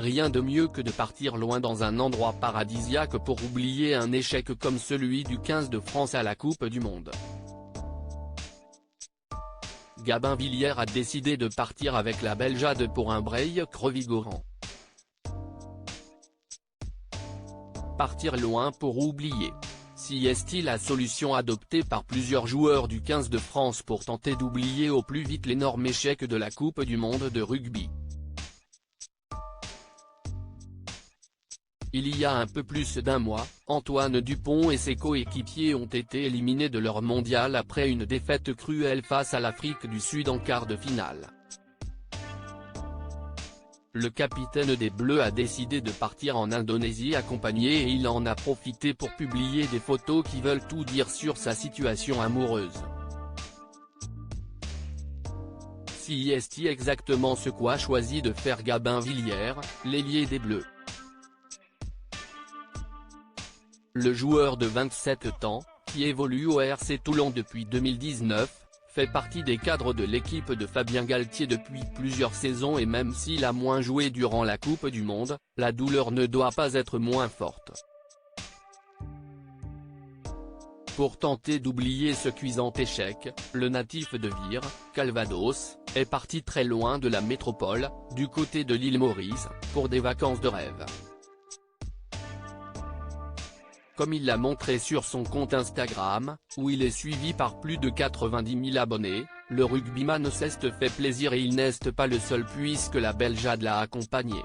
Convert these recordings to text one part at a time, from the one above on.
Rien de mieux que de partir loin dans un endroit paradisiaque pour oublier un échec comme celui du 15 de France à la Coupe du Monde. Gabin Villiers a décidé de partir avec la belle Jade pour un break revigorant. Partir loin pour oublier. Si est-il la solution adoptée par plusieurs joueurs du 15 de France pour tenter d'oublier au plus vite l'énorme échec de la Coupe du Monde de rugby. Il y a un peu plus d'un mois, Antoine Dupont et ses coéquipiers ont été éliminés de leur mondial après une défaite cruelle face à l'Afrique du Sud en quart de finale. Le capitaine des Bleus a décidé de partir en Indonésie accompagné et il en a profité pour publier des photos qui veulent tout dire sur sa situation amoureuse. Si est exactement ce qu'a choisi de faire Gabin Villiers, l'ailier des Bleus. Le joueur de 27 ans, qui évolue au RC Toulon depuis 2019, fait partie des cadres de l'équipe de Fabien Galtier depuis plusieurs saisons et même s'il a moins joué durant la Coupe du Monde, la douleur ne doit pas être moins forte. Pour tenter d'oublier ce cuisant échec, le natif de Vire, Calvados, est parti très loin de la métropole, du côté de l'île Maurice, pour des vacances de rêve. Comme il l'a montré sur son compte Instagram, où il est suivi par plus de 90 000 abonnés, le rugbyman s'est fait plaisir et il n'est pas le seul puisque la belle Jade l'a accompagné.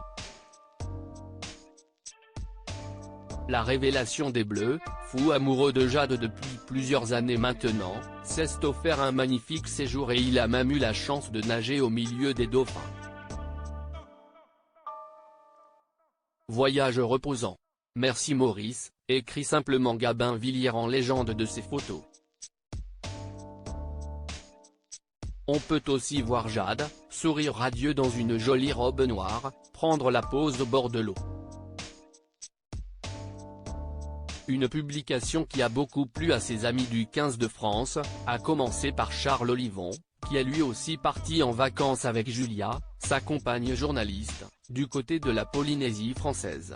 La révélation des Bleus, fou amoureux de Jade depuis plusieurs années maintenant, s'est offert un magnifique séjour et il a même eu la chance de nager au milieu des dauphins. Voyage reposant. Merci Maurice, écrit simplement Gabin Villiers en légende de ses photos. On peut aussi voir Jade, sourire radieux dans une jolie robe noire, prendre la pose au bord de l'eau. Une publication qui a beaucoup plu à ses amis du 15 de France, à commencer par Charles Olivon, qui est lui aussi parti en vacances avec Julia, sa compagne journaliste, du côté de la Polynésie française.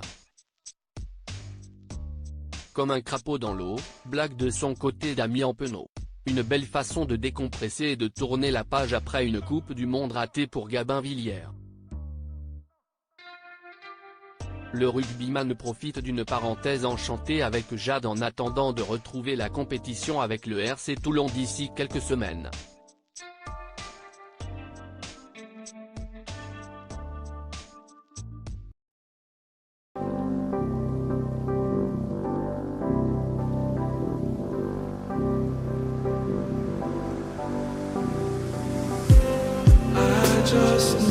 Comme un crapaud dans l'eau, blague de son côté Damien Penaud. Une belle façon de décompresser et de tourner la page après une Coupe du Monde ratée pour Gabin Villiers. Le rugbyman profite d'une parenthèse enchantée avec Jade en attendant de retrouver la compétition avec le RC Toulon d'ici quelques semaines. Just